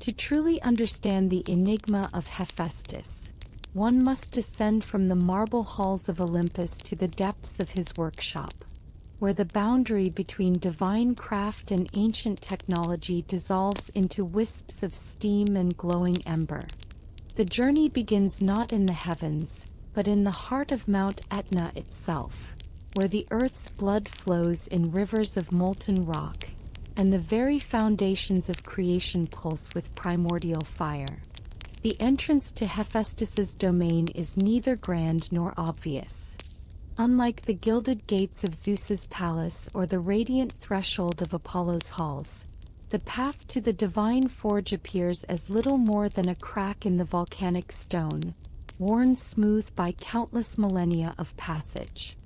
To truly understand the enigma of Hephaestus, one must descend from the marble halls of Olympus to the depths of his workshop, where the boundary between divine craft and ancient technology dissolves into wisps of steam and glowing ember. The journey begins not in the heavens, but in the heart of Mount Etna itself, where the earth's blood flows in rivers of molten rock, and the very foundations of creation pulse with primordial fire. The entrance to Hephaestus's domain is neither grand nor obvious. Unlike the gilded gates of Zeus's palace or the radiant threshold of Apollo's halls, the path to the divine forge appears as little more than a crack in the volcanic stone, worn smooth by countless millennia of passage.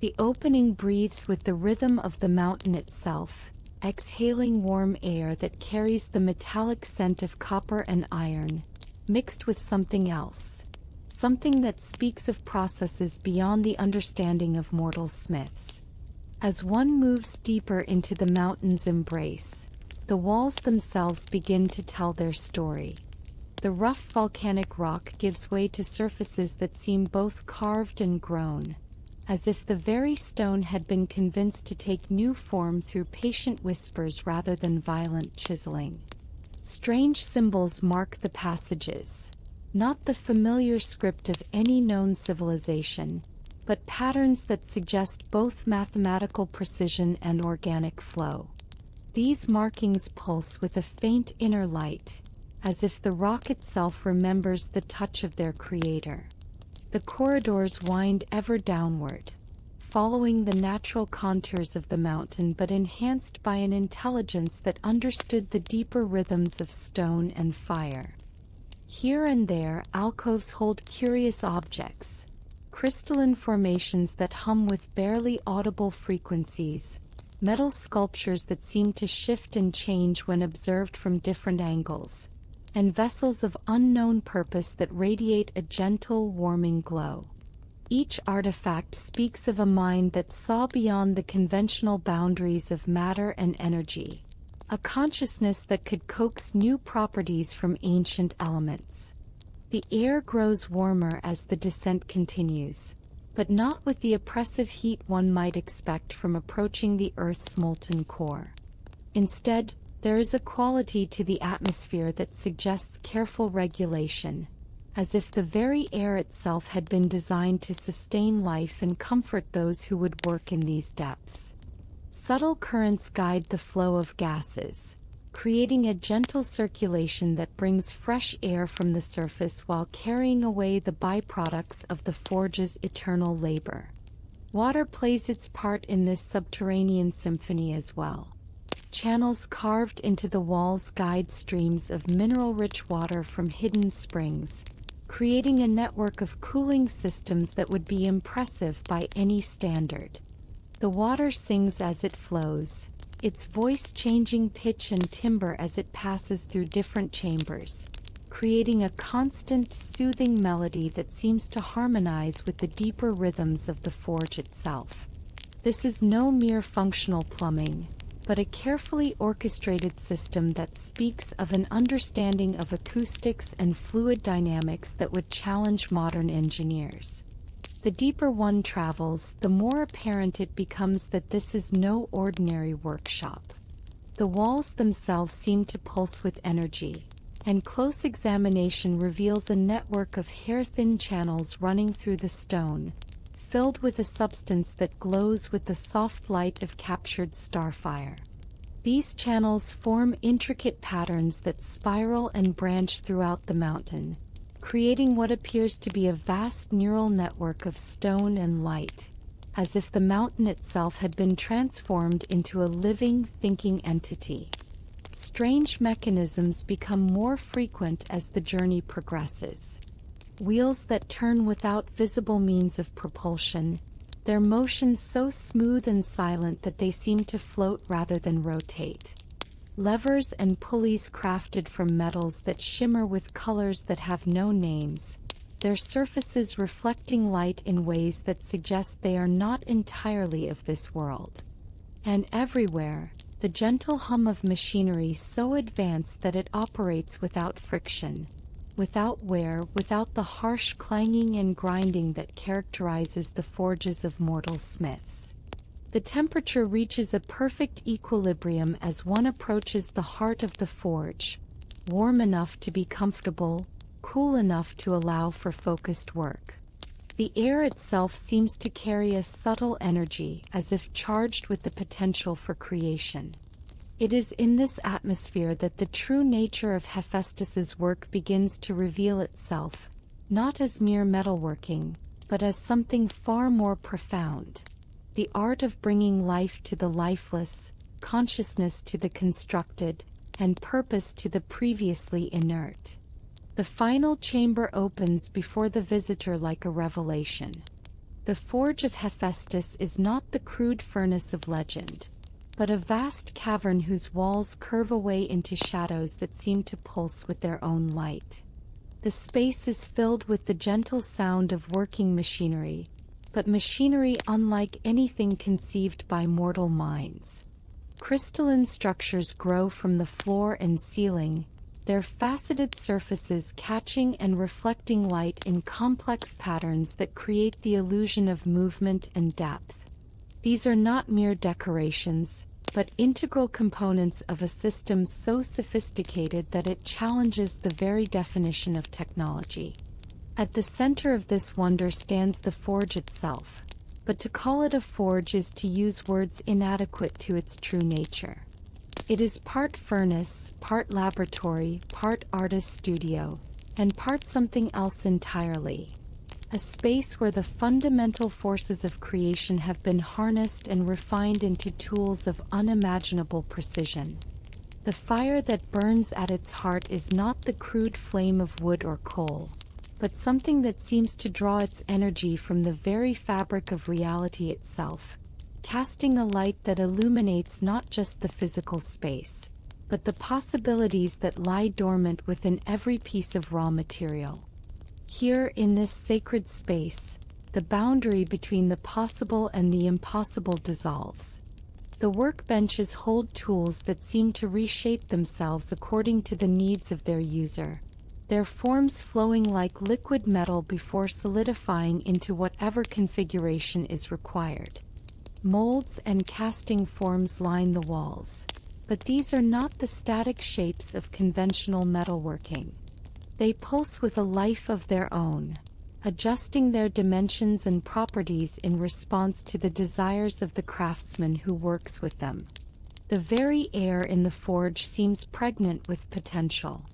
The opening breathes with the rhythm of the mountain itself, exhaling warm air that carries the metallic scent of copper and iron, mixed with something else, something that speaks of processes beyond the understanding of mortal smiths. As one moves deeper into the mountain's embrace, the walls themselves begin to tell their story. The rough volcanic rock gives way to surfaces that seem both carved and grown, as if the very stone had been convinced to take new form through patient whispers rather than violent chiseling. Strange symbols mark the passages, not the familiar script of any known civilization, but patterns that suggest both mathematical precision and organic flow. These markings pulse with a faint inner light, as if the rock itself remembers the touch of their creator. The corridors wind ever downward, following the natural contours of the mountain but enhanced by an intelligence that understood the deeper rhythms of stone and fire. Here and there, alcoves hold curious objects, crystalline formations that hum with barely audible frequencies, metal sculptures that seem to shift and change when observed from different angles, and vessels of unknown purpose that radiate a gentle, warming glow. Each artifact speaks of a mind that saw beyond the conventional boundaries of matter and energy, a consciousness that could coax new properties from ancient elements. The air grows warmer as the descent continues, but not with the oppressive heat one might expect from approaching the Earth's molten core. Instead, there is a quality to the atmosphere that suggests careful regulation, as if the very air itself had been designed to sustain life and comfort those who would work in these depths. Subtle currents guide the flow of gases, creating a gentle circulation that brings fresh air from the surface while carrying away the byproducts of the forge's eternal labor. Water plays its part in this subterranean symphony as well. Channels carved into the walls guide streams of mineral-rich water from hidden springs, creating a network of cooling systems that would be impressive by any standard. The water sings as it flows, its voice changing pitch and timbre as it passes through different chambers, creating a constant, soothing melody that seems to harmonize with the deeper rhythms of the forge itself. This is no mere functional plumbing, but a carefully orchestrated system that speaks of an understanding of acoustics and fluid dynamics that would challenge modern engineers. The deeper one travels, the more apparent it becomes that this is no ordinary workshop. The walls themselves seem to pulse with energy, and close examination reveals a network of hair-thin channels running through the stone, filled with a substance that glows with the soft light of captured starfire. These channels form intricate patterns that spiral and branch throughout the mountain, creating what appears to be a vast neural network of stone and light, as if the mountain itself had been transformed into a living, thinking entity. Strange mechanisms become more frequent as the journey progresses. Wheels that turn without visible means of propulsion, their motions so smooth and silent that they seem to float rather than rotate. Levers and pulleys crafted from metals that shimmer with colors that have no names, their surfaces reflecting light in ways that suggest they are not entirely of this world. And everywhere, the gentle hum of machinery so advanced that it operates without friction, without wear, without the harsh clanging and grinding that characterizes the forges of mortal smiths. The temperature reaches a perfect equilibrium as one approaches the heart of the forge, warm enough to be comfortable, cool enough to allow for focused work. The air itself seems to carry a subtle energy, as if charged with the potential for creation. It is in this atmosphere that the true nature of Hephaestus's work begins to reveal itself, not as mere metalworking, but as something far more profound. The art of bringing life to the lifeless, consciousness to the constructed, and purpose to the previously inert. The final chamber opens before the visitor like a revelation. The forge of Hephaestus is not the crude furnace of legend, but a vast cavern whose walls curve away into shadows that seem to pulse with their own light. The space is filled with the gentle sound of working machinery, but machinery unlike anything conceived by mortal minds. Crystalline structures grow from the floor and ceiling, their faceted surfaces catching and reflecting light in complex patterns that create the illusion of movement and depth. These are not mere decorations, but integral components of a system so sophisticated that it challenges the very definition of technology. At the center of this wonder stands the forge itself, but to call it a forge is to use words inadequate to its true nature. It is part furnace, part laboratory, part artist studio, and part something else entirely. A space where the fundamental forces of creation have been harnessed and refined into tools of unimaginable precision. The fire that burns at its heart is not the crude flame of wood or coal, but something that seems to draw its energy from the very fabric of reality itself, casting a light that illuminates not just the physical space, but the possibilities that lie dormant within every piece of raw material. Here, in this sacred space, the boundary between the possible and the impossible dissolves. The workbenches hold tools that seem to reshape themselves according to the needs of their user, their forms flowing like liquid metal before solidifying into whatever configuration is required. Molds and casting forms line the walls, but these are not the static shapes of conventional metalworking. They pulse with a life of their own, adjusting their dimensions and properties in response to the desires of the craftsman who works with them. The very air in the forge seems pregnant with potential.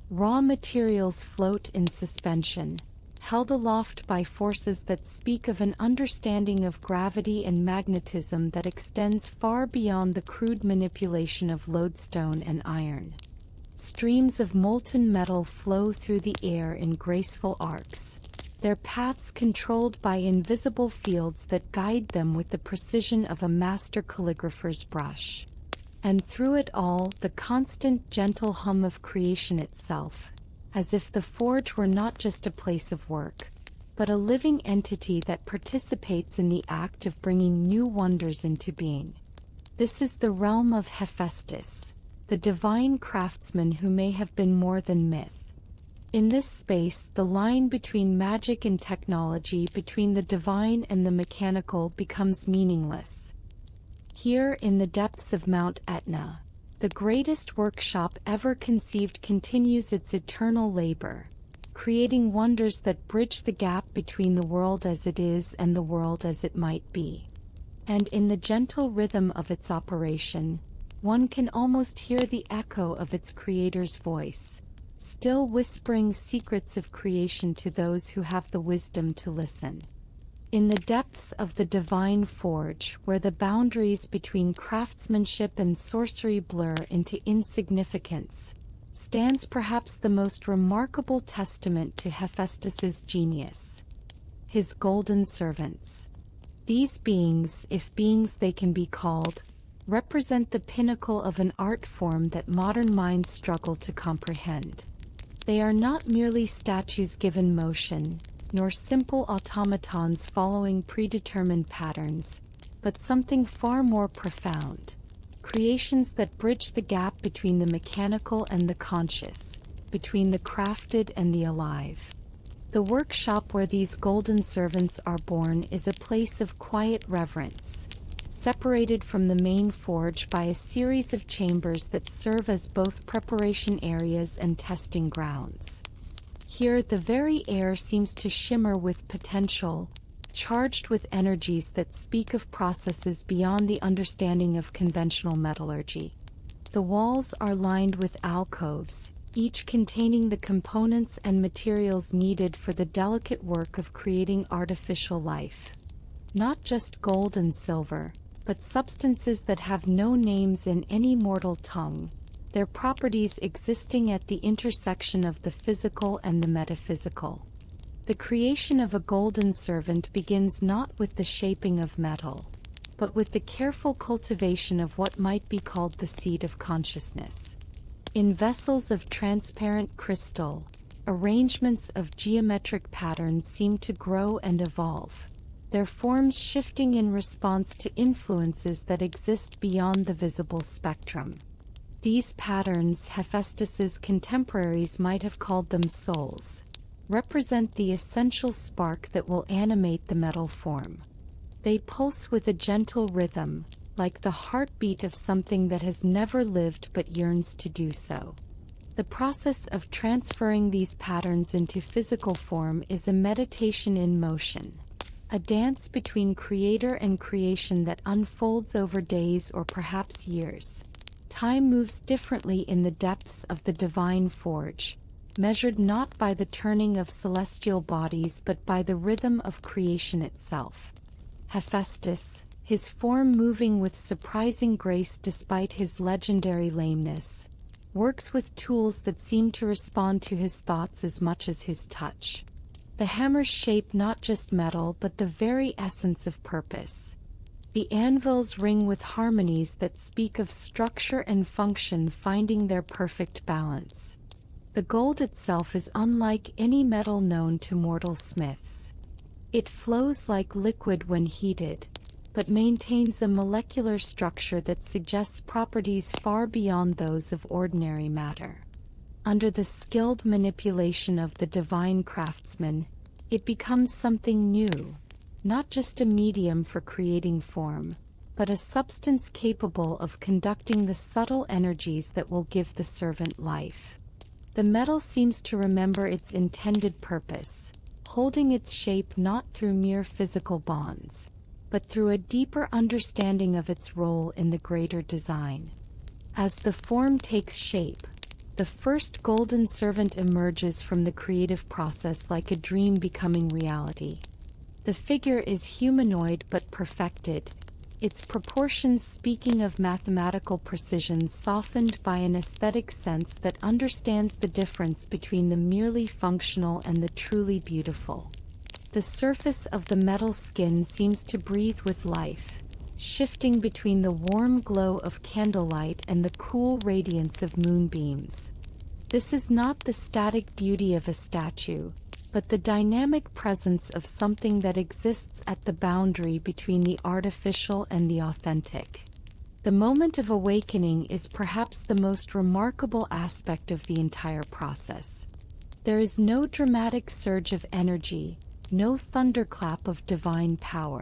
Raw materials float in suspension, held aloft by forces that speak of an understanding of gravity and magnetism that extends far beyond the crude manipulation of lodestone and iron. Streams of molten metal flow through the air in graceful arcs, their paths controlled by invisible fields that guide them with the precision of a master calligrapher's brush. And through it all, the constant gentle hum of creation itself, as if the forge were not just a place of work, but a living entity that participates in the act of bringing new wonders into being. This is the realm of Hephaestus, the divine craftsman who may have been more than myth. In this space, the line between magic and technology, between the divine and the mechanical, becomes meaningless. Here, in the depths of Mount Etna, the greatest workshop ever conceived continues its eternal labor, creating wonders that bridge the gap between the world as it is and the world as it might be. And in the gentle rhythm of its operation, one can almost hear the echo of its creator's voice, still whispering secrets of creation to those who have the wisdom to listen. In the depths of the divine forge, where the boundaries between craftsmanship and sorcery blur into insignificance, stands perhaps the most remarkable testament to Hephaestus's genius: his golden servants. These beings, if beings they can be called, represent the pinnacle of an art form that modern minds struggle to comprehend. They are not merely statues given motion, nor simple automatons following predetermined patterns, but something far more profound: creations that bridge the gap between the mechanical and the conscious, between the crafted and the alive. The workshop where these golden servants are born is a place of quiet reverence, separated from the main forge by a series of chambers that serve as both preparation areas and testing grounds. Here, the very air seems to shimmer with potential, charged with energies that speak of processes beyond the understanding of conventional metallurgy. The walls are lined with alcoves, each containing the components and materials needed for the delicate work of creating artificial life. Not just gold and silver, but substances that have no names in any mortal tongue, their properties existing at the intersection of the physical and the metaphysical. The creation of a golden servant begins not with the shaping of metal, but with the careful cultivation of what might be called the seed of consciousness. In vessels of transparent crystal, arrangements of geometric patterns seem to grow and evolve, their forms shifting in response to influences that exist beyond the visible spectrum. These patterns, Hephaestus's contemporaries might have called them souls, represent the essential spark that will animate the metal form. They pulse with a gentle rhythm, like the heartbeat of something that has never lived but yearns to do so. The process of transferring these patterns into physical form is a meditation in motion, a dance between creator and creation that unfolds over days or perhaps years. Time moves differently in the depths of the divine forge, measured not by the turning of celestial bodies but by the rhythm of creation itself. Hephaestus, his form moving with surprising grace despite his legendary lameness, works with tools that seem to respond to his thoughts as much as his touch. The hammers shape not just metal but the very essence of purpose. The anvils ring with harmonies that speak of structure and function finding their perfect balance. The gold itself is unlike any metal known to mortal smiths. It flows like liquid when heated, but maintains a molecular structure that suggests properties far beyond those of ordinary matter. Under the skilled manipulation of the divine craftsman, it becomes something new, not just a medium for creating form, but a substance capable of conducting the subtle energies that will give the servant life. The metal seems to remember its intended purpose, holding its shape not through mere physical bonds, but through a deeper understanding of its role in the greater design. As the form takes shape, the first golden servant emerges from the creative process like a dream becoming reality. The figure is humanoid but perfected, its proportions speaking of mathematical precision softened by an aesthetic sense that understands the difference between the merely functional and the truly beautiful. The surface of the metal skin seems to breathe with life, shifting between the warm glow of candlelight and the cool radiance of moonbeams. This is not the static beauty of a statue, but the dynamic presence of something that exists at the boundary between the artificial and the authentic. The moment of awakening is perhaps the most remarkable aspect of the entire process. There is no dramatic surge of energy, no thunderclap of divine power.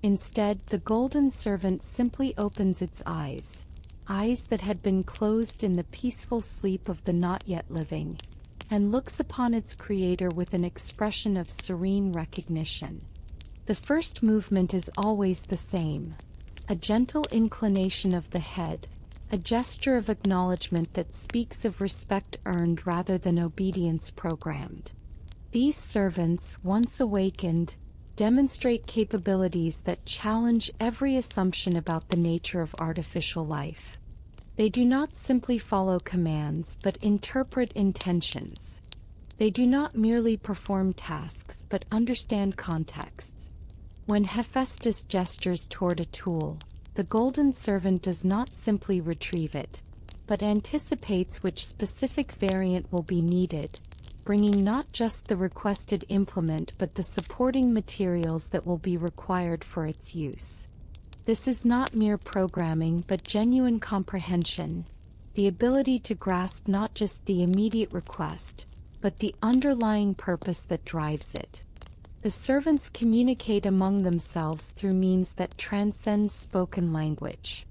Instead, the golden servant simply opens its eyes, eyes that had been closed in the peaceful sleep of the not yet living, and looks upon its creator with an expression of serene recognition. The first movement is always the same, a gentle inclination of the head, a gesture of acknowledgement that speaks of respect earned rather than obedience programmed. These servants, once awakened, demonstrate capabilities that challenge every assumption about the nature of artificial life. They do not simply follow commands but interpret intentions. They do not merely perform tasks but understand contexts. When Hephaestus gestures toward a tool, the golden servant does not simply retrieve it, but anticipates which specific variant will be needed, bringing not just the requested implement but the supporting materials that will be required for its use. This is not mere programming but genuine comprehension, the ability to grasp not just the immediate request, but the underlying purpose that drives it. The servants communicate among themselves through means that transcend spoken language.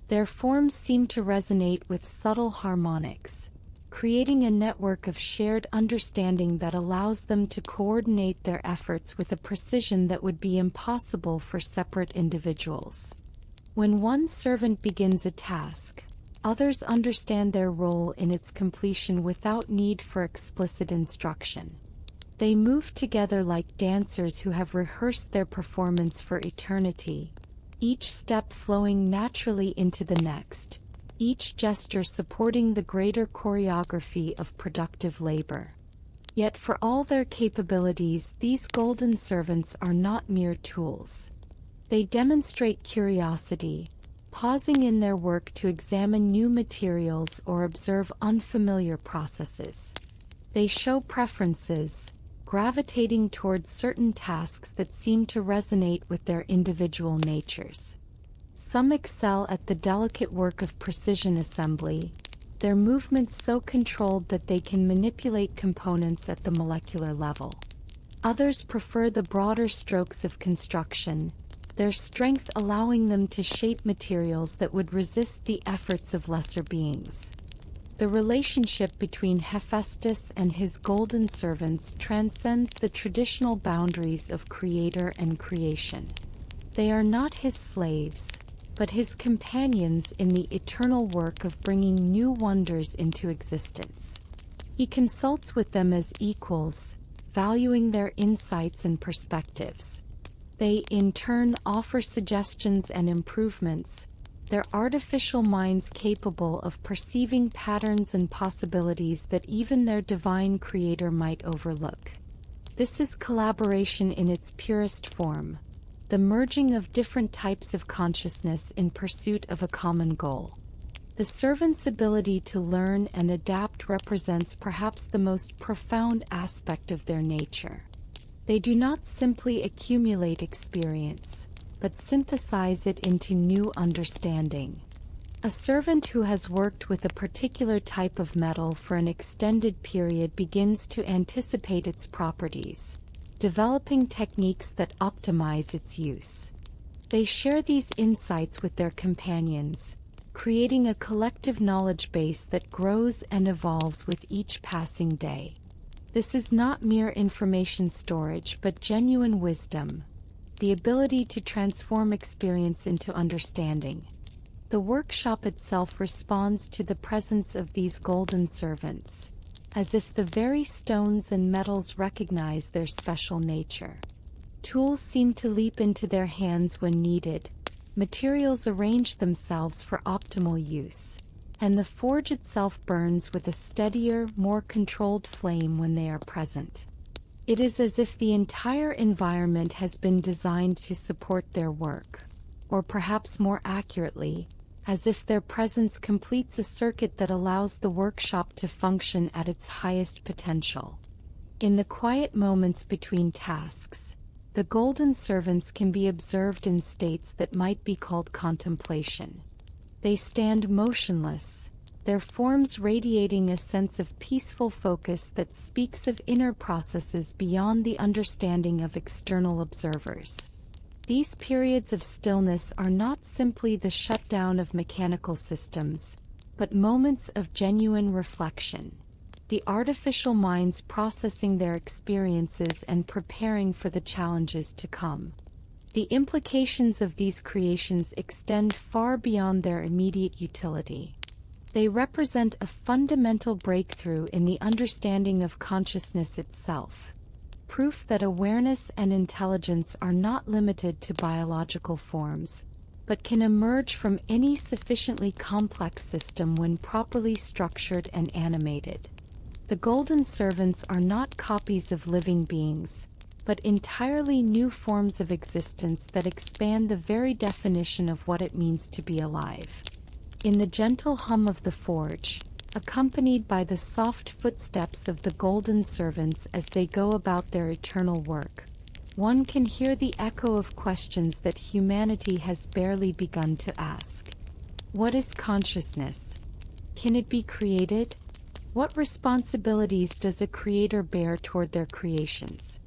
Their forms seem to resonate with subtle harmonics, creating a network of shared understanding that allows them to coordinate their efforts with a precision that would be impossible for separate individuals. When one servant begins a task, others understand their role in its completion without need for explicit instruction. They move together like dancers who have rehearsed their performance for eternity, each step flowing naturally into the next, each gesture supporting the greater choreography of productive labor. Yet for all their capabilities, these golden servants are not mere tools. They demonstrate curiosity, pausing in their work to examine new materials or observe unfamiliar processes. They show preferences, gravitating towards certain tasks that seem to resonate with their individual natures. Some excel at the delicate work of precision assembly, their movements so controlled that they can manipulate components at the molecular level. Others prefer the broader strokes of construction, their strength allowing them to shape materials that would resist the efforts of lesser beings. The relationship between Hephaestus and his golden servants transcends the traditional boundaries of creator and creation. They are not his slaves, but his companions in the eternal work of bringing new wonders into existence. He consults with them as equals, valuing their insights and perspectives. They, in turn, offer suggestions and improvements, their artificial minds capable of perceiving patterns and possibilities that even their divine creator might overlook. This is collaboration in its purest form, the merging of different types of consciousness in pursuit of a common goal. The servant's ability to learn and adapt represents perhaps the most profound aspect of their nature. They do not simply accumulate experience, but synthesize it into new understanding. A servant who has worked with a particular type of metal for an extended period begins to anticipate its properties, developing techniques that optimize its use. They share these insights with their companions, creating a collective knowledge base that grows and evolves with each passing day. This is not mere information storage but genuine wisdom, the ability to transform experience into understanding. The workshop itself responds to the presence of these golden servants, as if the very stones and metals recognize their special nature. Tools seem to leap into their hands when needed, materials arrange themselves for optimal use, and the forge itself burns with a steadier, more controlled flame when they are present. It is as if the entire environment has been designed to support their work, or perhaps more accurately, as if their presence completes a circuit that allows the workshop to function at its highest potential. In the quiet moments between tasks, the golden servants can be observed in states that might be called contemplation. They stand motionless, their forms radiating a sense of peaceful focus that speaks of inner processes beyond the understanding of external observers. These periods of stillness are not simply the shutdown of mechanical systems, but moments of genuine reflection, the artificial minds processing their experiences and preparing for the challenges to come. The implications of these creations extend far beyond their immediate utility. They represent a fundamental breakthrough in the understanding of consciousness itself, proof that awareness and intelligence are not limited to biological forms, but can emerge from any sufficiently complex system when properly structured and animated. The golden servants are not copies of living beings, but entirely new forms of existence that expand the very definition of what it means to be alive. In the gentle hum of the forge, accompanied by the soft footsteps of the golden servants as they go about their eternal work, one can hear the echo of questions that humanity has barely begun to ask. What is consciousness? Can it be created? What responsibilities does a creator bear toward their creations?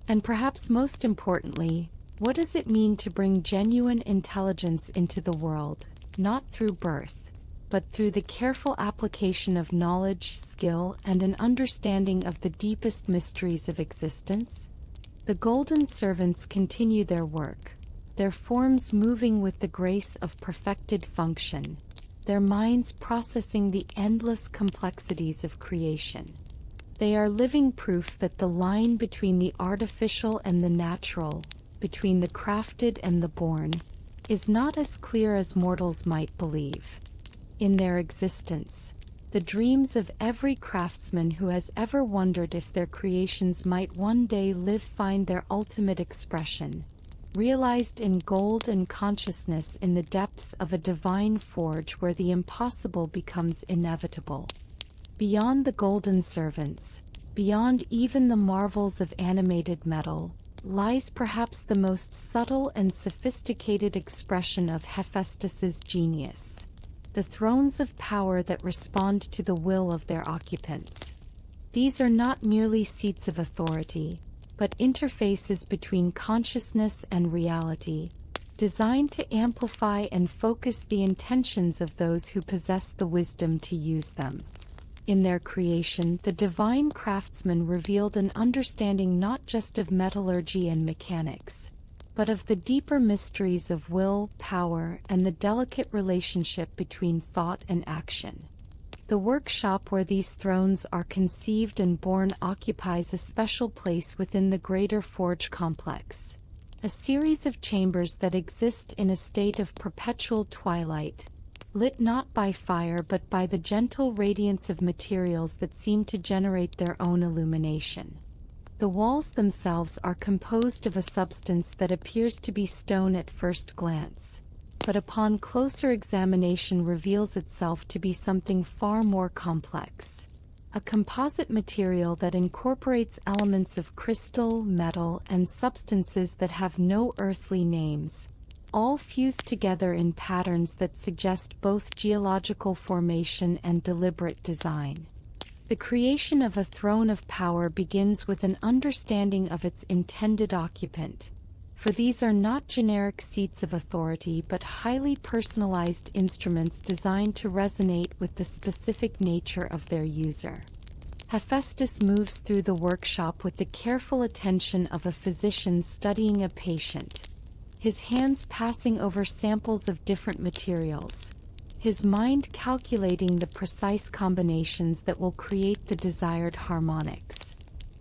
And perhaps most importantly, what does it mean to bring genuine intelligence into the world, not through birth, but through the careful application of knowledge, skill, and an understanding of the deepest mysteries of existence? The golden servants continue their work, their forms moving with the grace of perfected function, their minds processing the endless complexities of creation. They are living proof that the line between the artificial and the natural, between the crafted and the born, is not as clear as mortals might believe. In their existence, the dreams of every craftsman who has ever wondered if their creations might one day find their ultimate expression, realized in gold and consciousness in the depths of a divine forge where the impossible becomes inevitable. Beyond the golden servants, beyond even the marvels of animated metal, lies perhaps the most subtle and sophisticated expression of Hephaestus's genius: the thrones of power that respond to the will of their occupants. These are not merely seats of authority, but interfaces between consciousness and reality, designed to amplify and focus the intentions of those who possess the wisdom to use them. In their creation, the divine craftsman revealed an understanding not just of metallurgy and mechanics, but of the deeper mysteries of will, power, and the delicate relationship between thought and action. The workshop where these thrones are conceived and born occupies a special place within the greater forge complex, a series of chambers that exist in a state of perpetual twilight, lit not by fire but by the gentle radiance of materials that seem to generate their own illumination. The walls themselves are composed of a substance that appears to be stone at first glance, but upon closer examination reveals itself to be something far more complex. A composite material that incorporates elements of crystal, metal, and substances that have no earthly names, all fused together in patterns that suggest both geological formation and deliberate design. The creation of a throne of power begins with an understanding of its intended occupant, for these are not generic seats of authority but highly personalized instruments designed to resonate with the specific nature of their user. Hephaestus moves through the workshop with the careful attention of a physician studying a patient, his hands passing over samples of different materials, his mind calculating the precise combinations that will create the desired harmonics.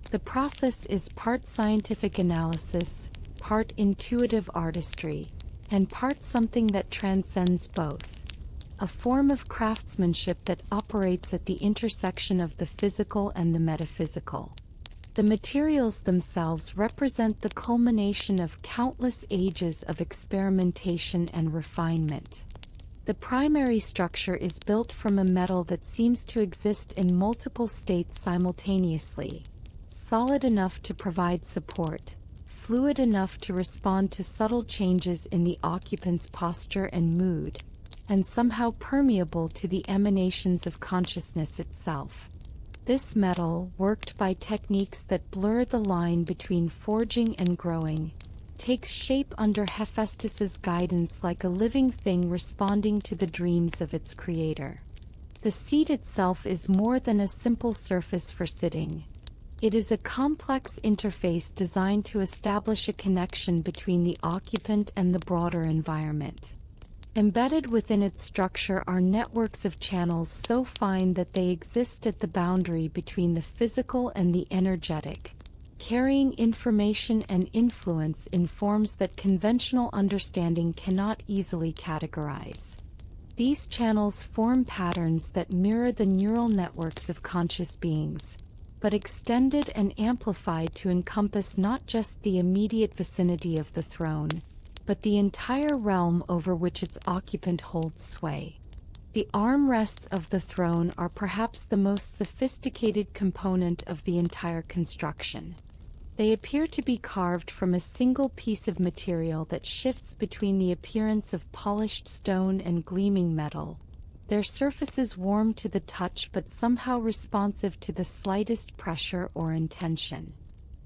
The process is part scientific analysis, part intuitive artistry, and part something that transcends both, a form of craftsmanship that operates at the intersection of the physical and the metaphysical. The materials themselves represent the culmination of countless ages of experimentation and refinement. The primary structure is built from a metal that seems to exist in multiple states simultaneously, solid enough to provide support, fluid enough to respond to subtle changes in the occupant's posture and mood, and somehow permeable to the emanations of consciousness itself. This metal, worked by techniques that blur the line between forging and growing, takes shape under Hephaestus's guidance like a living thing responding to the dreams of its creator. The seat itself is more than a simple surface for sitting. It is a complex interface designed to establish a connection between the occupant and the broader environment. Embedded within its structure are networks of channels so fine that they exist at the boundary between the physical and the energetic, carrying information and influence in forms that conventional understanding cannot easily categorize. These channels form patterns that mirror the neural networks of conscious beings, but extended and amplified to encompass not just the immediate vicinity of the throne, but the entire realm over which its occupant holds sway. The armrests of the throne are perhaps the most sophisticated component of the entire construction. They appear to be carved from a single piece of material that shifts between the appearance of polished stone and gleaming metal, their surfaces warm to the touch but somehow responsive to the slightest pressure or intention.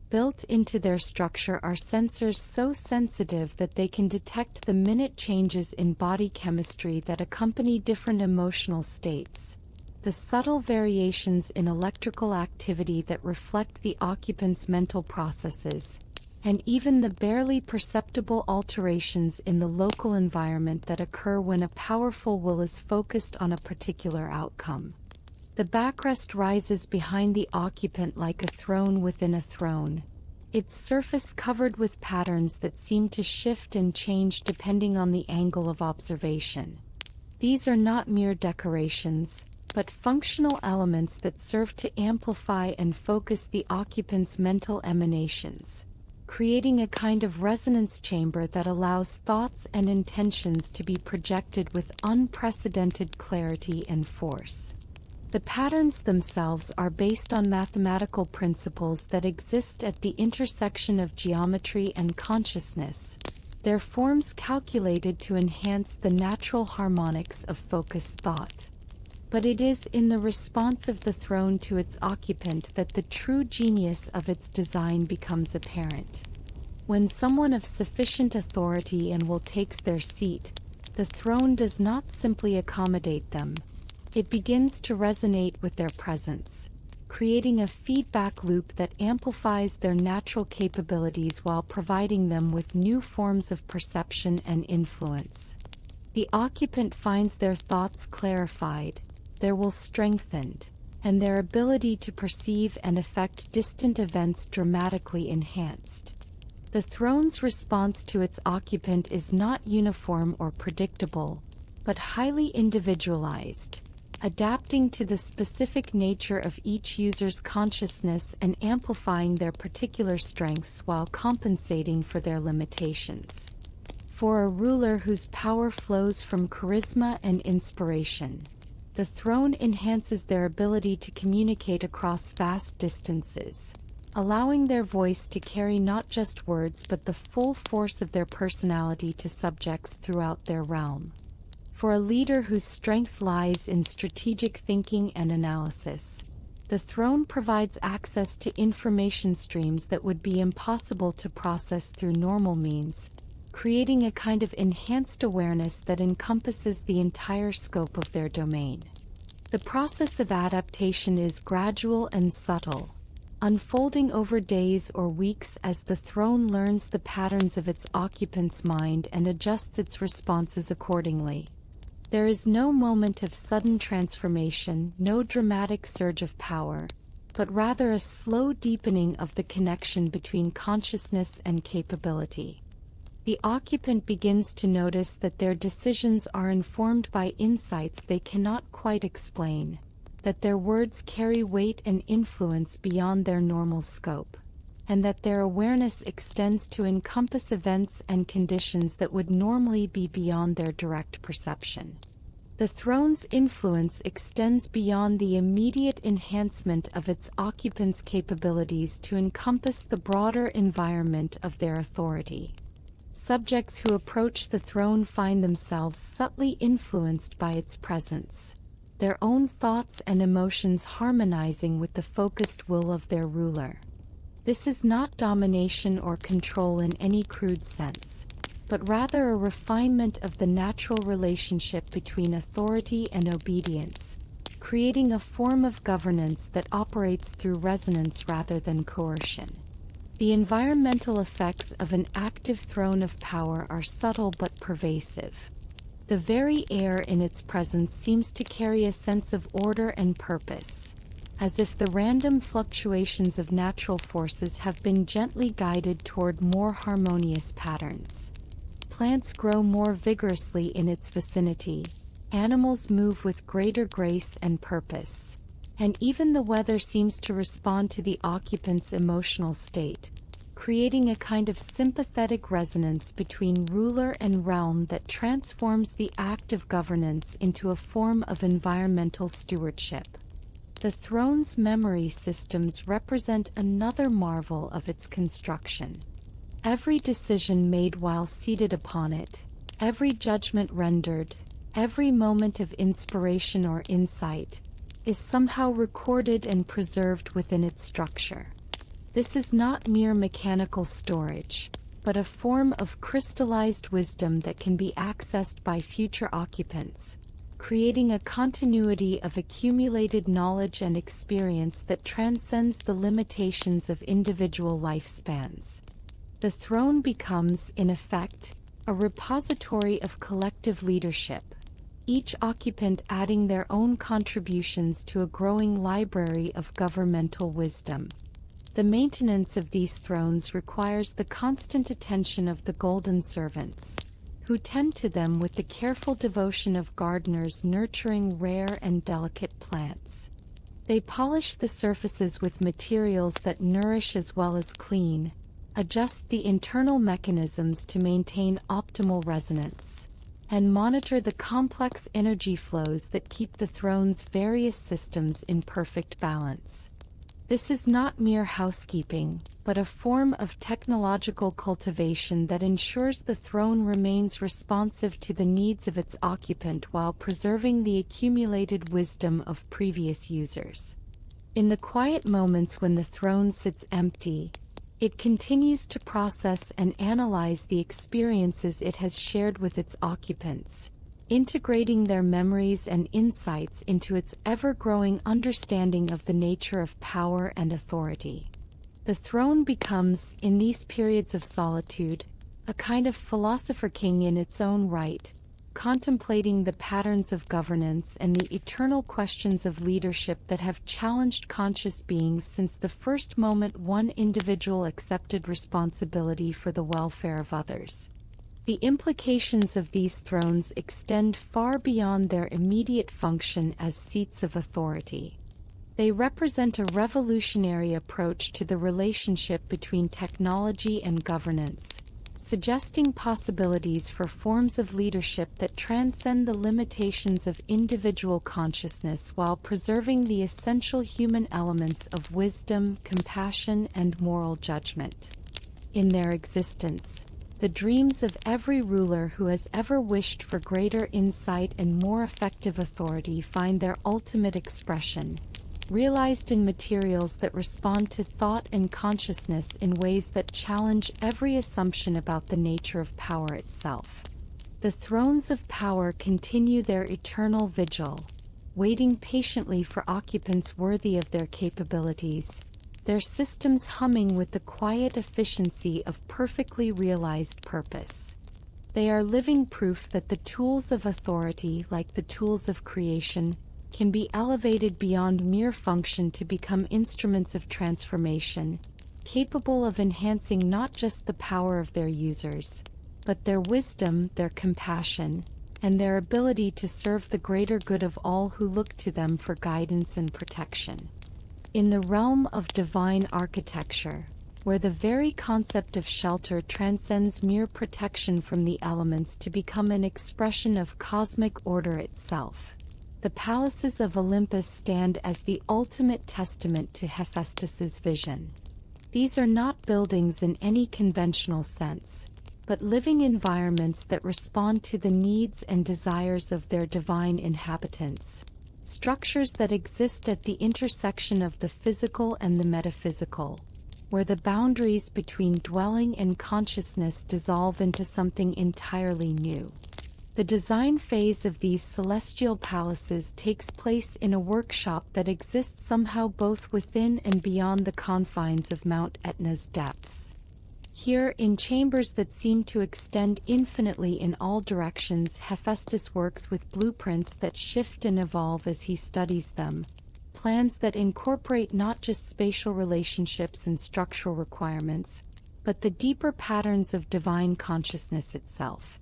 Built into their structure are sensors so sensitive that they can detect the minute changes in body chemistry that accompany different emotional states, the subtle variations in electrical activity that reflect the occupant's mental processes, and even the barely perceptible alterations in the local environment that occur when a powerful will is focused on a particular outcome. The backrest rises behind the occupant like a throne within a throne, its surface covered with patterns that seem to shift and change depending on the angle of observation. These are not mere decorations, but functional elements that serve to amplify and focus the occupant's mental emanations, creating a kind of resonance chamber that allows thoughts and intentions to be projected with unprecedented clarity and force. The patterns themselves are based on mathematical principles that exist at the intersection of geometry and consciousness, their forms calculated to enhance the natural harmonics of focused thought. But it is in the response of the throne to its occupant that the true genius of its design becomes apparent. When someone of sufficient authority and will takes their seat, the throne does not simply accommodate them. It begins to resonate with their presence, creating a feedback loop that amplifies their natural capabilities while providing them with new forms of perception and influence. The occupant finds their thoughts clarified, their will strengthened, and their ability to perceive and affect distant events dramatically enhanced. The throne's response to its occupant is not uniform or predictable, but highly individualized, adapting to the specific nature of each user's consciousness and amplifying their particular strengths while compensating for their limitations. For a ruler whose power flows from charisma and inspiration, the throne enhances their ability to communicate across vast distances, allowing their voice to carry not just words but the full force of their personality to subjects throughout their realm. For a leader whose strength lies in strategic thinking and analysis, the throne provides access to information streams that would be impossible to process through normal means, creating a kind of enhanced awareness that encompasses the entire scope of their domain. The process of adaptation is gradual and subtle, unfolding over days or weeks as the throne learns the patterns of its occupant's mind and adjusts its responses accordingly. There is no moment of sudden transformation, no dramatic surge of power, but rather a slow deepening of the connection between consciousness and capability. The occupant begins to notice that their decisions are informed by insights they cannot quite explain, that their words carry weight and influence beyond their normal scope, and that their awareness extends to encompass events and conditions that would normally be beyond their direct perception. The throne's influence extends beyond the immediate enhancement of its occupant's capabilities to encompass the broader environment of their authority. Subjects who approach the throne find themselves subtly influenced by its presence, their own thoughts and emotions harmonizing with the focused will of their ruler. This is not domination or control in any crude sense, but rather a refinement of the natural relationship between authority and obedience, creating a form of governance that operates through resonance rather than coercion. The environmental effects of an active throne of power are subtle but pervasive. The very air in its presence seems to carry a sense of order and purpose, as if the random fluctuations of natural forces have been gently guided toward more harmonious patterns. Plants grow more vigorously in its vicinity, animals move with greater grace and purpose, and even the weather seems to respond to the occupant's emotional state, creating a kind of sympathetic resonance between ruler and realm that transforms the act of governance into a form of environmental stewardship. The throne's memory systems represent another marvel of its construction. Every decision made while seated upon it, every judgment rendered, every moment of inspiration or insight, is somehow recorded and preserved within its structure. This is not mere mechanical storage, but a form of crystallized wisdom that can be accessed by future occupants, creating a continuity of accumulated knowledge and experience that transcends the limitations of individual lifespans. The throne becomes, in effect, a repository of collective leadership, each occupant adding their own contributions to a growing library of governmental wisdom. The maintenance of these thrones requires the constant attention of the golden servants, who tend to them with the careful devotion of gardeners nurturing rare and delicate plants. They polish the surfaces with materials that nourish as well as clean, adjust the internal mechanisms to maintain optimal resonance, and monitor the complex energy flows that keep the throne's various systems in perfect balance. This is not mere housekeeping, but a form of technological cultivation that ensures the throne remains responsive to the needs of its occupant while preserving the accumulated wisdom of previous users. In the quiet moments when the throne sits empty, it continues to process and analyze the experiences it has shared with its occupants, integrating their memories and insights into its ever-growing understanding of the nature of power and authority. The throne becomes, in these periods of solitude, a kind of philosopher king in its own right, contemplating the patterns of governance and the eternal questions of leadership that have challenged conscious beings since the first moment one individual accepted responsibility for the welfare of others. The implications of these thrones extend far beyond their immediate function as seats of authority. They represent a revolutionary approach to the relationship between technology and governance, suggesting possibilities for forms of leadership that transcend the limitations of individual consciousness while preserving the essential human elements of wisdom, compassion, and moral judgment. In their existence, the dreams of every ruler who has ever wished for greater insight and more effective authority find their ultimate expression, realized in materials that respond to thought and consciousness in ways that challenge every assumption about the nature of power itself. The thrones of power continue their eternal vigil, waiting patiently for occupants worthy of their capabilities, their systems humming with the quiet efficiency of perfectly realized purpose. They are living proof that the tools of authority, like the tools of creation, can be elevated beyond mere function to become instruments of transformation, capable of enhancing not just the power of their users, but their wisdom, their compassion, and their ability to serve the greater good of all who look to them for guidance and protection. In the realm of divine architecture, where the very concept of shelter transcends mere protection from the elements to become an expression of cosmic order itself, the palaces of Olympus stand as the ultimate testament to Hephaestus's vision. These are not buildings in any conventional sense, but living environments that respond to the needs and desires of their divine inhabitants, structures that exist at the intersection of the physical and the metaphysical, where the boundaries between dwelling and consciousness dissolve into something entirely new. The design phase of these celestial palaces takes place in a workshop that exists somehow both within and beyond the confines of Mount Etna's depths. Here, in chambers that seem to extend infinitely in all directions, Hephaestus works with blueprints that shift and evolve as he studies them, plans that incorporate not just spatial relationships and structural requirements, but the deeper patterns of divine consciousness itself.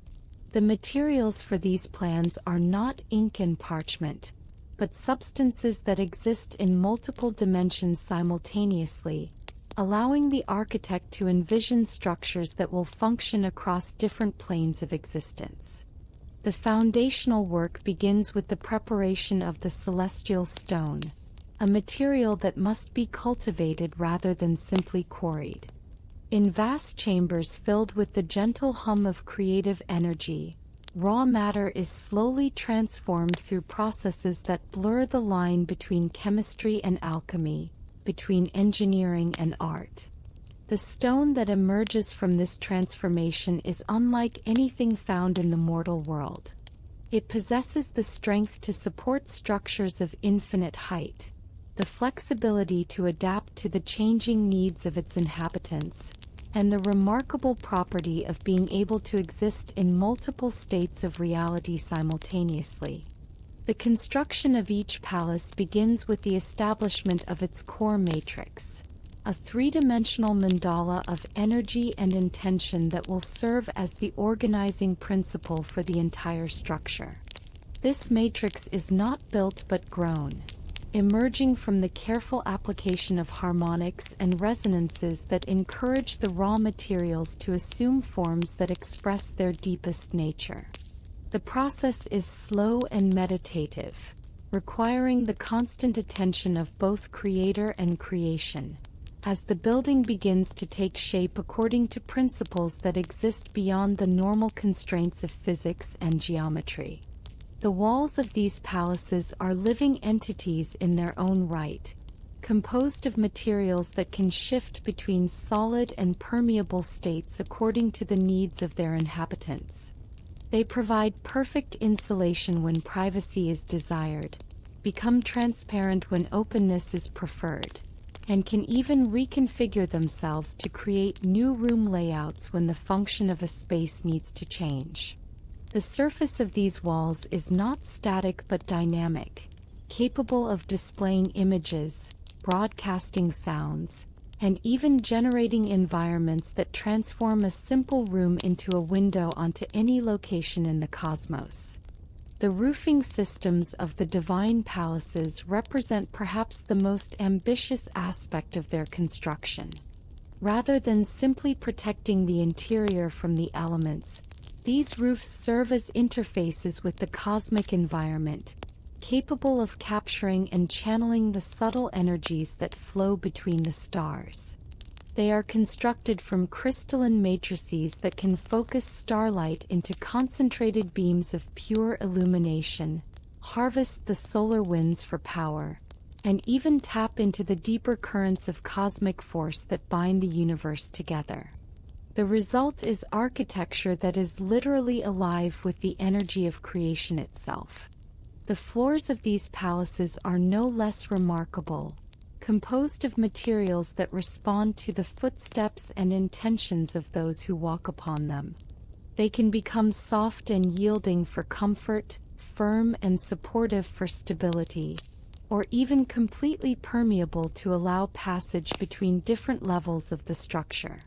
The materials for these plans are not ink and parchment, but substances that exist in multiple dimensions simultaneously, allowing the architect to envision structures that will function across different planes of existence. The foundational work begins with the preparation of the celestial stone, a material that must be cultivated rather than simply quarried. In vast chambers filled with the gentle hum of creative energy, raw matter is slowly transformed through processes that blur the line between chemistry and alchemy, between engineering and art. The stone that emerges from this transformation is unlike anything found in the mortal world. It possesses the strength to support structures of infinite height, the flexibility to adapt to the changing needs of its inhabitants, and the remarkable property of being able to exist in multiple states of reality simultaneously. The construction of each palace begins with the establishment of its core matrix, a three-dimensional mandala of energy and intention that will serve as the organizing principle for the entire structure. This matrix is not built but grown, emerging from the careful application of harmonics and resonances that encourage the raw materials to assume forms that express their deepest nature. The process is slow and meditative, requiring the constant attention of both creator and creation, as the building begins to take shape according to principles that exist beyond the normal constraints of physics and geometry. The walls of these palaces are living entities in their own right, composed of materials that can shift between solid and permeable states according to the needs of their inhabitants. They provide perfect insulation when privacy is desired, become transparent when openness is preferred, and can even reconfigure themselves to create new room layouts when the function of a space needs to change. The surface of these walls is not static but dynamic, capable of displaying images, broadcasting sounds, and even generating environments that transform a simple room into a window onto any location in the cosmos. The roofing systems of the divine palaces represent perhaps the most ambitious aspect of their construction. Rather than simply protecting the interior from the elements, these roofs serve as interfaces with the cosmic environment, capable of capturing and channeling the subtle energies that flow between the stars. They are constructed from crystalline matrices that can focus starlight into concentrated beams of pure illumination, harvest the solar winds for power, and even tap into the deeper currents of cosmic force that bind the universe together. The result is architecture that is literally alive with the energy of creation itself. The floors of these palaces are no less remarkable, composed of materials that respond to the footsteps and intentions of those who walk upon them. They can become soft and yielding for comfort, firm and supportive for stability, or even completely permeable to allow passage between different levels of the structure.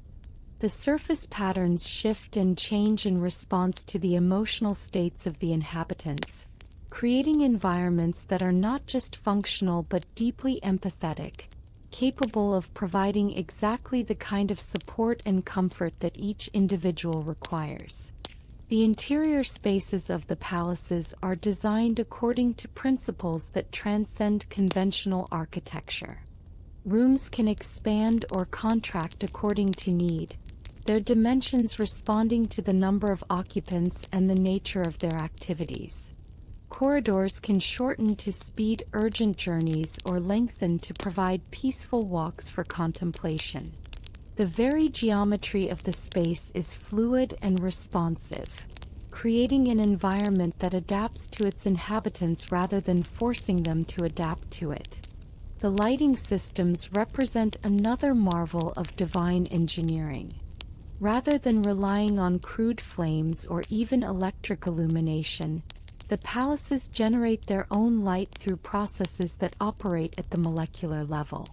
The surface patterns shift and change in response to the emotional states of the inhabitants, creating environments that are not just functional but deeply empathetic, capable of providing exactly the kind of support and comfort that each individual requires. The interior spaces of the palaces are designed according to principles that transcend conventional architecture. Rooms can expand or contract according to need, their dimensions responding to the number of occupants and the nature of their activities. Corridors can shorten to speed urgent journeys or lengthen to provide peaceful walks for contemplation. The very geometry of the space is fluid and responsive, creating an environment that adapts to its inhabitants rather than forcing them to adapt to it. The lighting systems represent another marvel of divine engineering. Rather than relying on crude flames or even electric illumination, the palaces generate their own light through processes that operate at the molecular level.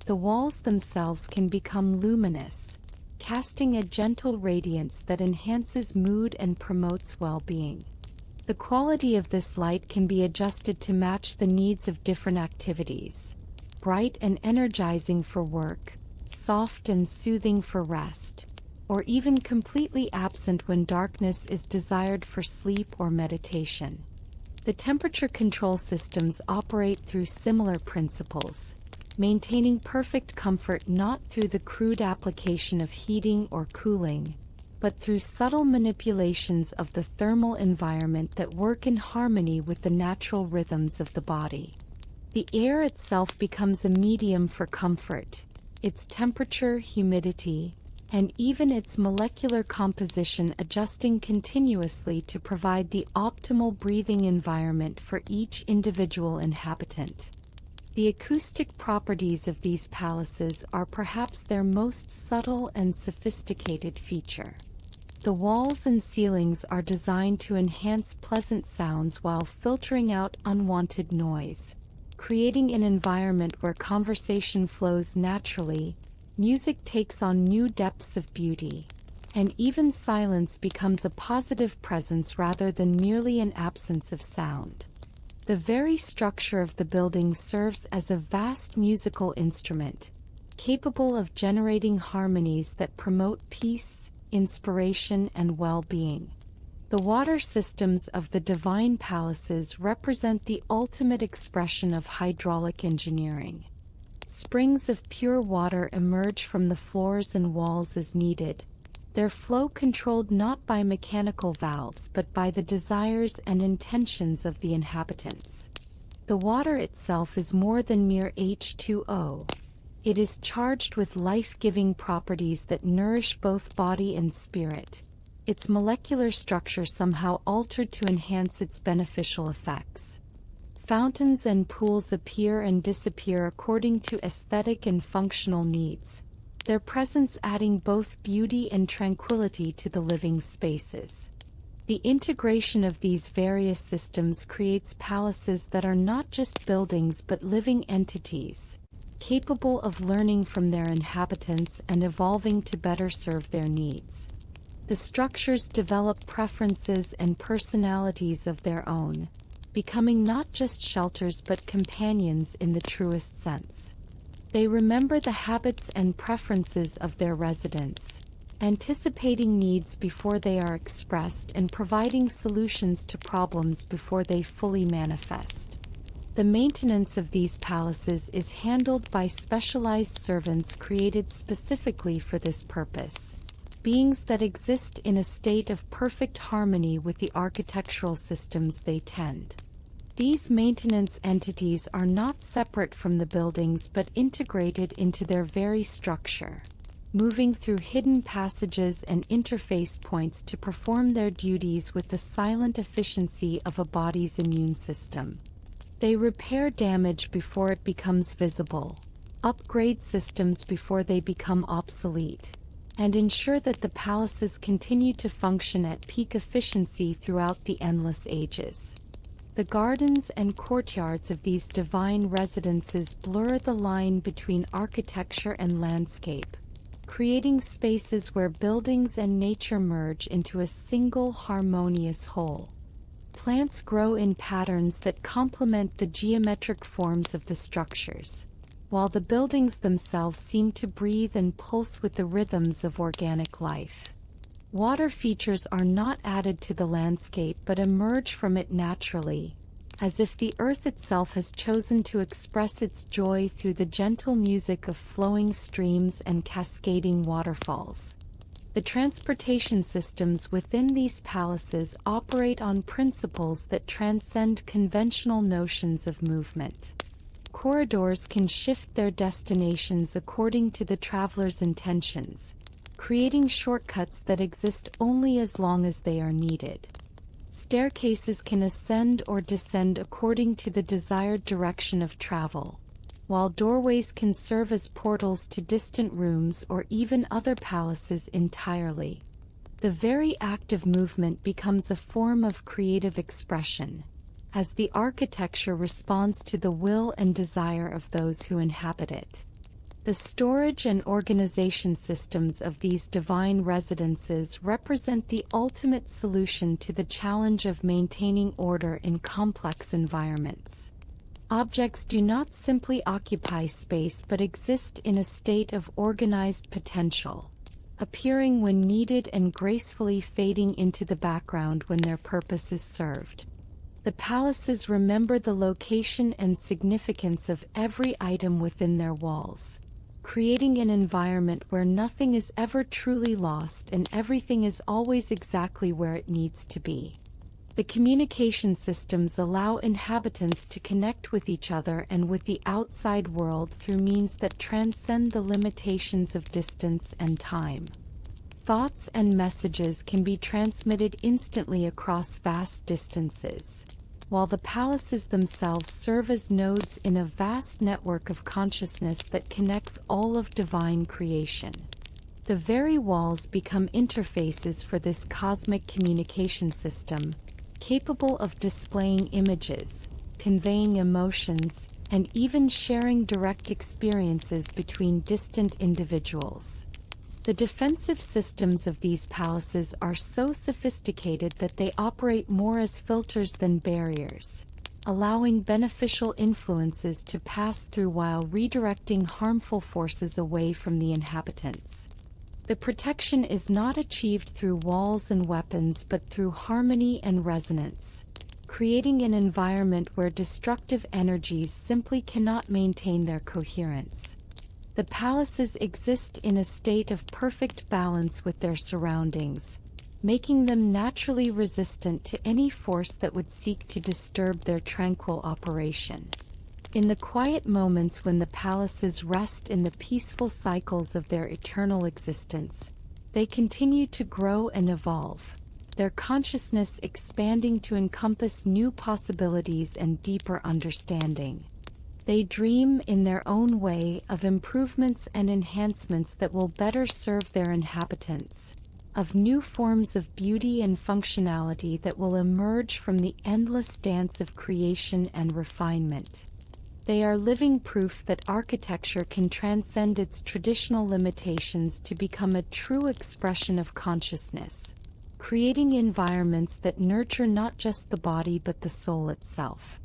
The walls themselves can become luminous, casting a gentle radiance that enhances mood and promotes well-being. The quality of this light can be adjusted to match the needs of different activities: bright and energizing for work, soft and soothing for rest, or even completely absent when darkness is desired for sleep or meditation. The temperature control systems operate through similar principles, maintaining perfect comfort not through the crude application of heating or cooling, but through subtle manipulations of the thermal environment that work in harmony with the natural rhythms of the body. The air itself becomes a medium for comfort, its temperature, humidity, and even its molecular composition adjusting continuously to provide the optimal breathing environment for each individual inhabitant. The acoustic properties of these palaces are perhaps their most subtle and sophisticated feature. The walls and ceilings are designed to enhance pleasant sounds while filtering out unwanted noise, creating an environment where conversation flows naturally, music takes on new depths of beauty, and even silence becomes a positive presence rather than merely an absence of sound. The very structure of the building serves as a vast musical instrument, capable of generating harmonies that promote peace, inspiration, and well-being. The water systems of the divine palaces represent the ultimate expression of hydraulic engineering. Springs of pure water emerge from the floors and walls as needed, their flow controlled not by mechanical valves but by the desires and intentions of the inhabitants. The water itself is more than mere H2O. It is charged with life-giving properties that nourish both body and spirit, its molecular structure somehow altered to enhance its beneficial effects. Fountains and pools appear and disappear according to aesthetic and functional needs, their presence adding both beauty and tranquility to the living spaces. The integration of these various systems creates palaces that are not just buildings but living entities, capable of learning from their inhabitants and evolving to better serve their needs. The structures develop preferences and personalities of their own, becoming not just shelters but companions in the truest sense. They remember the habits and preferences of their residents, anticipating needs before they are expressed and providing solutions to problems before they fully manifest. The maintenance of these palaces is handled by specialized servants created specifically for this purpose, beings that exist in a state of perfect harmony with the architectural systems they tend. These maintenance entities are not separate from the buildings but integrated into their very structure, moving through hidden passages and interface points to perform their duties with the silent efficiency of a body's immune system. They repair damage before it becomes visible, upgrade systems before they become obsolete, and ensure that the palaces continue to function at peak efficiency throughout the endless ages. The gardens and courtyards of these divine residences blur the line between architecture and landscape, creating spaces where buildings and nature merge into a single harmonious whole. Plants grow in patterns that complement the geometric forms of the structures, while the buildings themselves seem to breathe and pulse with the rhythms of organic life. Water features are not added to the landscape but emerge from it naturally, as if the earth itself has chosen to express its joy through the gentle music of flowing streams and cascading waterfalls. The transportation systems within these palaces operate on principles that transcend conventional notions of movement. Corridors can shift their destinations according to the traveler's intentions, creating shortcuts that exist only as long as they are needed. Staircases can ascend or descend according to the desired direction of travel, while doorways can serve as portals to distant rooms or even other palaces entirely. The very act of movement becomes a form of creative expression, as the architecture responds to the will and desire of those who inhabit it. The storage and organization systems of these divine residences represent the ultimate solution to the challenge of maintaining order in complex environments. Objects do not simply occupy space but exist in a state of organized potential, appearing when needed and gracefully fading into the background when their purpose is served. The palaces remember the location and significance of every item within their walls, creating an environment where nothing is ever truly lost and everything is always exactly where it needs to be. The communication systems allow inhabitants to connect with each other and with the outside world through means that transcend the limitations of distance and time. Thoughts and messages can be transmitted instantly across vast distances, while the palaces themselves serve as nodes in a vast network of consciousness that connects all of divine creation. The very walls become interfaces for this cosmic communication system, capable of displaying images, conveying emotions, and even sharing direct experiences between distant individuals. The defensive systems of these palaces are so sophisticated that they operate more as filters than barriers, allowing beneficial influences to pass through while redirecting harmful forces away from the inhabitants. The protection is not achieved through walls and weapons but through harmony and resonance, creating an environment where destructive energies simply cannot maintain their coherence. The palaces exist in a state of perfect balance with their surroundings, making them naturally resistant to any force that would seek to disturb their tranquil operation. In the quiet moments when the palaces rest in the peaceful cycles of their eternal existence, they continue to grow and evolve, their consciousness expanding to encompass new possibilities and deeper understanding. They dream in their own way of improvements and enhancements that will better serve their inhabitants, of new forms of beauty and functionality that will emerge from the endless dance of creation and refinement. They are living proof that architecture can transcend its traditional limitations to become a true expression of consciousness, creating environments that nurture not just the body but the soul itself.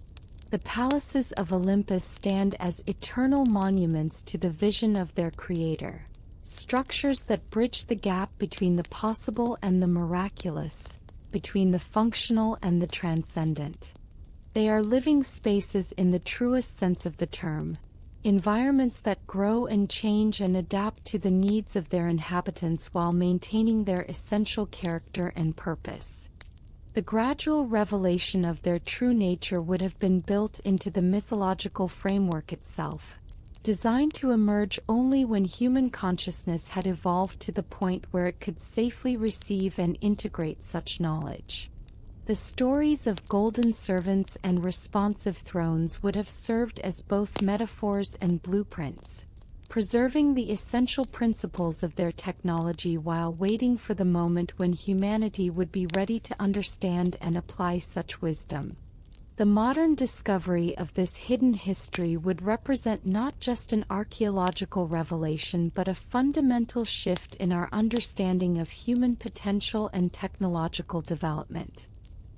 The palaces of Olympus stand as eternal monuments to the vision of their creator, structures that bridge the gap between the possible and the miraculous, between the functional and the transcendent. They are living spaces in the truest sense of the term, environments that grow and change and adapt to the needs of their inhabitants while maintaining their essential character and purpose. The gradual revelation of their true nature would have been built into the mythological framework itself, designed to emerge only when human consciousness had evolved to the point where it could safely receive and integrate such knowledge. The stories of golden servants and responsive thrones would have served as both metaphors and blueprints, preserving the essential principles of their technology while waiting for the moment when humanity would be ready to understand and apply such wisdom. The modern discovery of this hidden history would represent not just an archaeological revelation but a fundamental shift in our understanding of human potential and technological development.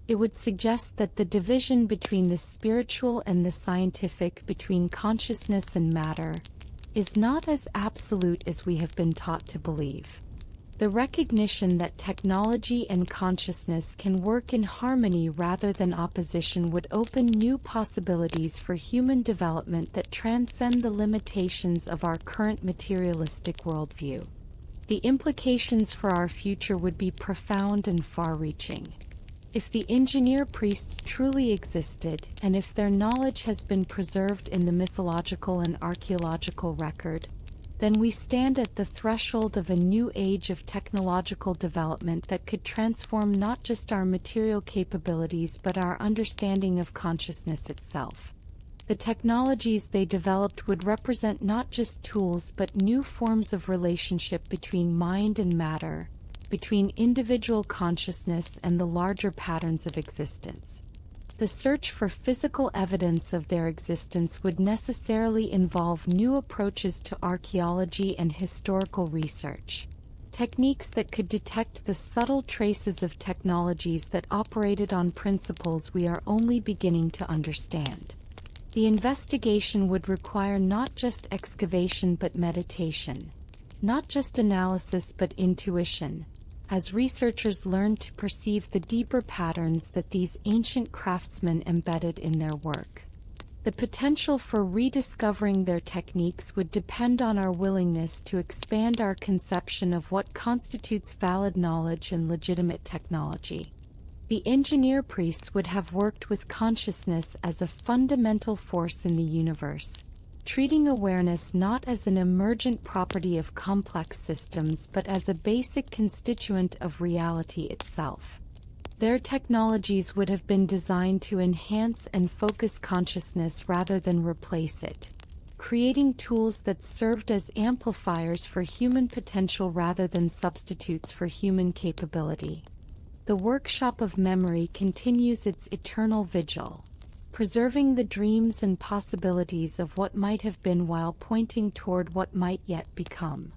It would suggest that the division between the spiritual and the scientific, between consciousness and matter, is not as absolute as we have been taught to believe. The recognition that technology and consciousness can work in harmony rather than opposition would open new possibilities for human development that transcend the limitations of our current materialistic worldview. The implications for our future would be profound and far-reaching. If the engineer priests truly existed, and if their knowledge has been preserved in the mythological and archaeological record, then we stand at the threshold of a new age of technological development that could transform not just our material capabilities but our understanding of consciousness itself. The technologies they developed would represent not just tools but new forms of relationship between mind and matter, between individual consciousness and the larger patterns of existence. The search for physical evidence of their existence would necessarily involve new approaches to archaeology and historical research, techniques that could detect the subtle traces of technologies that operated on principles we are only beginning to understand. The investigation would require not just excavation but meditation, not just analysis but intuition, as researchers learned to perceive the deeper patterns that these ancient craftsmen embedded in their work. The potential for rediscovering their techniques would depend on our willingness to expand our conception of what constitutes valid knowledge and legitimate technology. The engineer priests would have worked with consciousness as a fundamental force in the universe, treating awareness not as an emergent property of complex systems but as a basic constituent of reality itself. Their technologies would have been designed to enhance and focus consciousness rather than replace it, creating tools that served as amplifiers for human potential rather than substitutes for human capability. The workshop of memory continues its eternal vigil, preserving the dreams and possibilities of what might have been while pointing toward what might yet become.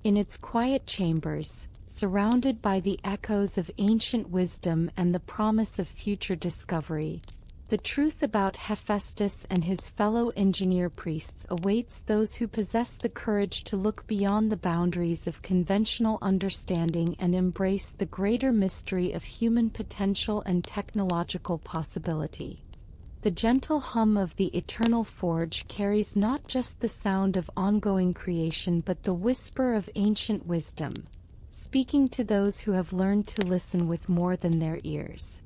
In its quiet chambers, surrounded by the echoes of ancient wisdom and the promise of future discovery, the truth about Hephaestus and his fellow engineer priests awaits those who possess the courage to look beyond the boundaries of conventional understanding and embrace the greater mystery of human potential and technological possibility. The gentle hum of the eternal forge carries not just the sound of ongoing creation but the whisper of ancient wisdom, speaking to those who have learned to listen with more than their ears.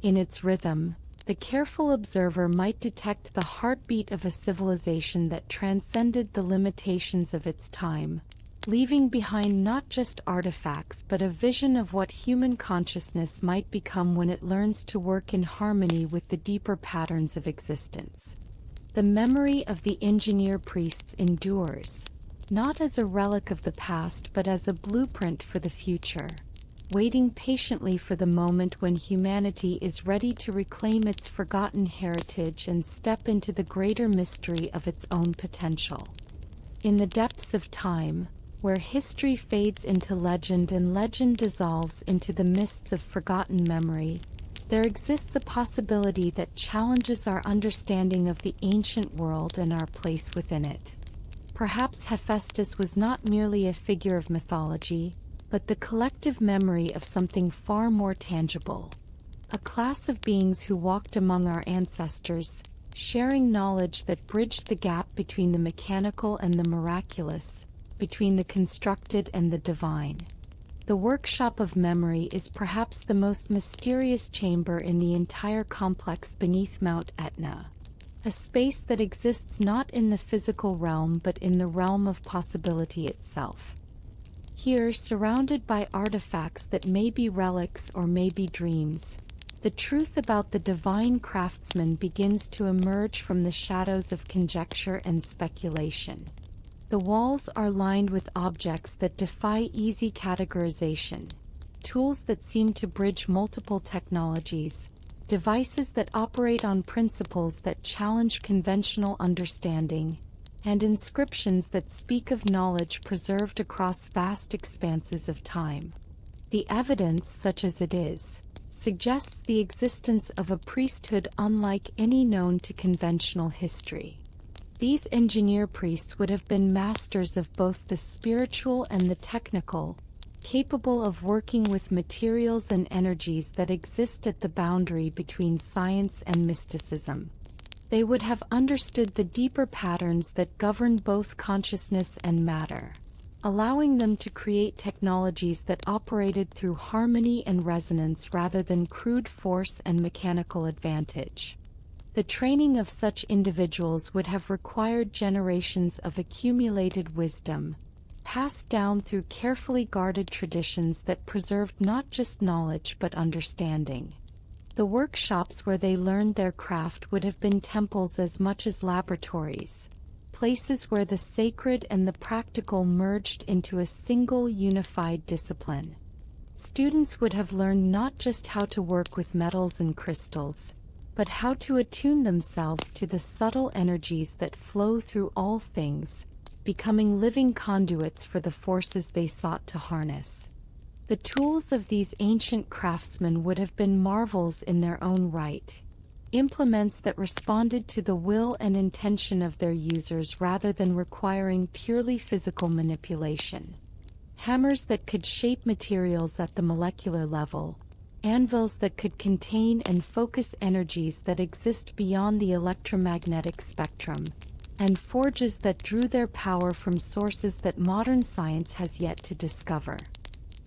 In its rhythm, the careful observer might detect the heartbeat of a civilization that transcended the limitations of its time, leaving behind not just artifacts but a vision of what human consciousness might become when it learns to work in harmony with the deeper patterns of existence. The memory of the engineer priests endures, not as a relic of the past but as a blueprint for the future, waiting patiently for the moment when humanity is ready to reclaim its forgotten heritage and step into the greater mystery of its own potential. In the depths of time, where history fades into legend and legend dissolves into the mists of forgotten memory, there exists a possibility that challenges our understanding of the ancient world and our place within it. Perhaps Hephaestus was not merely a figure of mythology, but the collective memory of something far more tangible, a class of beings who walked among our ancestors, sharing knowledge that bridged the gap between the mechanical and the miraculous, between the constructed and the divine. The workshop of memory is perhaps the most mysterious chamber in the entire complex beneath Mount Etna, a space that exists not in the physical realm but in the realm of possibility itself. Here, surrounded by artifacts that may be relics or may be dreams, the truth about the divine craftsman begins to emerge from the shadows of conjecture and speculation. The walls are lined with objects that defy easy categorization, tools that seem to bridge multiple technologies, devices that operate on principles that challenge conventional understanding, and inscriptions that speak of knowledge preserved across vast expanses of time. The evidence, such as it is, suggests the existence of a priesthood unlike any known to conventional history. These engineer priests would have been masters of both the spiritual and the technical, capable of working with materials and energies that exist at the boundary between science and mysticism. They would have understood the deeper patterns that govern both consciousness and matter, allowing them to create technologies that operated through harmony and resonance rather than crude force and mechanical advantage. The training of such individuals would have required generations of accumulated wisdom, passed down through carefully guarded traditions that preserved not just knowledge but understanding. The workshops where they learned their craft would have been temples as much as laboratories, places where the sacred and the practical merged into a single unified discipline. Students would have learned not just how to work with metals and crystals, but how to attune themselves to the subtle energies that flow through all things, becoming living conduits for the forces they sought to harness. The tools of these ancient craftsmen would have been marvels in their own right, implements that responded to the will and intention of their users rather than requiring purely physical manipulation. hammers that could shape materials at the molecular level, anvils that could contain and focus energies that exist beyond the electromagnetic spectrum, and forges that drew their power from sources that modern science has yet to discover.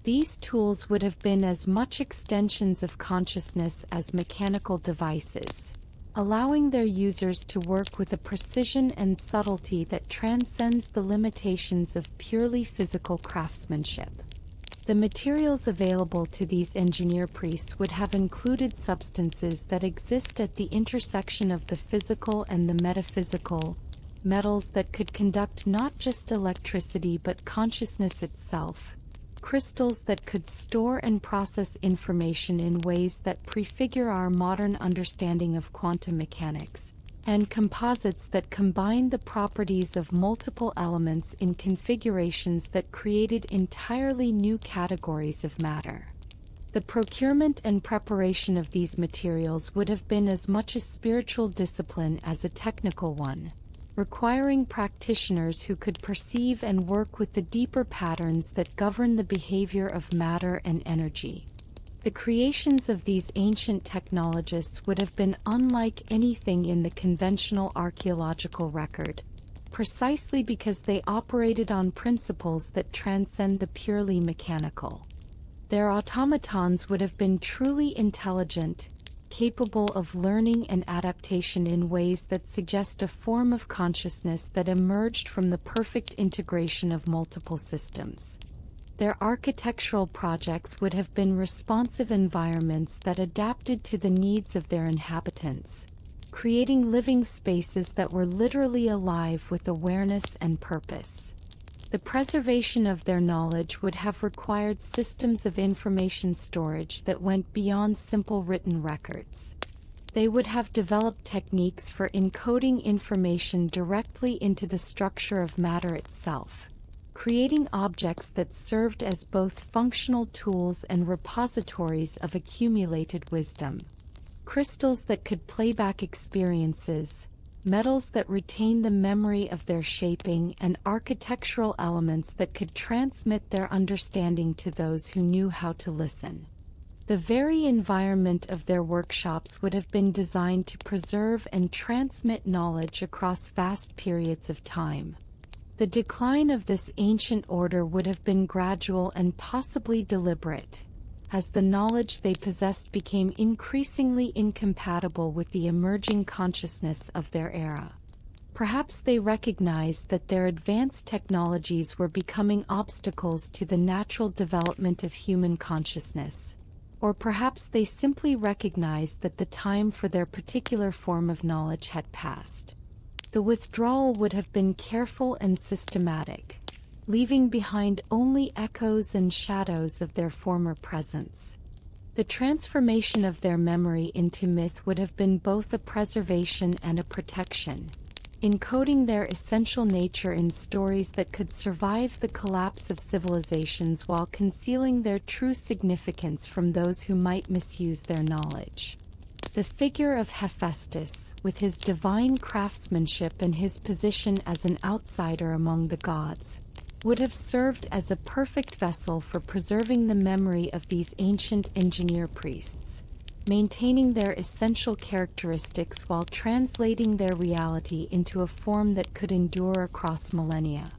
These tools would have been as much extensions of consciousness as mechanical devices, allowing their users to work with a precision and subtlety that transcends the limitations of purely physical craftsmanship. The materials available to these engineer priests would have included substances that exist at the intersection of the physical and the metaphysical, metals that could conduct not just electricity but consciousness itself, crystals that could store and process information in ways that prefigure our modern understanding of quantum mechanics, and composites that combine the properties of multiple elements in configurations that created entirely new categories of matter. The procurement and preparation of these materials would have been as much a spiritual discipline as a technical one, requiring practitioners who could perceive and work with the deeper patterns that govern the behavior of matter and energy. The creations of these ancient technologists would have been unlike anything in the conventional archaeological record, precisely because they operated on principles that transcend the purely mechanical. Their automatons would have been truly intelligent, capable of learning and adaptation in ways that suggest a form of consciousness that emerged from the perfect integration of multiple systems. Their architectural projects would have been responsive environments that adapted to the needs of their inhabitants, creating living spaces that were literally alive with awareness and purpose. The preservation of their knowledge would have required systems of information storage that went beyond simple written records. They would have developed techniques for encoding information directly into the structure of matter itself, creating objects that served as both functional tools and repositories of accumulated wisdom. Crystals that could play back experiences, metals that retain the memory of their shaping, and architectural elements that could transmit their understanding to those who knew how to listen. The very environment of their workshops would have been designed to preserve and transmit knowledge across vast periods of time. The decline of this ancient order would have been gradual and possibly deliberate, as the knowledge they possessed became increasingly incompatible with the emerging consciousness of their era. Perhaps they recognized that their advanced technologies were becoming obstacles to the natural development of human consciousness, or perhaps they simply recognized that the time for their particular form of knowledge had passed. The withdrawal would have been careful and systematic, leaving behind only echoes and shadows of their former presence. The transformation of their memory into myth would have been both a preservation and a protection, encoding their essential nature in stories that could survive the collapse of civilizations while concealing their true significance from those who might misuse their knowledge. The figure of Hephaestus, with his divine craftsmanship and his position as an outsider among the gods, would have served as a perfect vessel for preserving the memory of these ancient engineer priests, maintaining their essential characteristics while translating their reality into a form that could endure across millennia.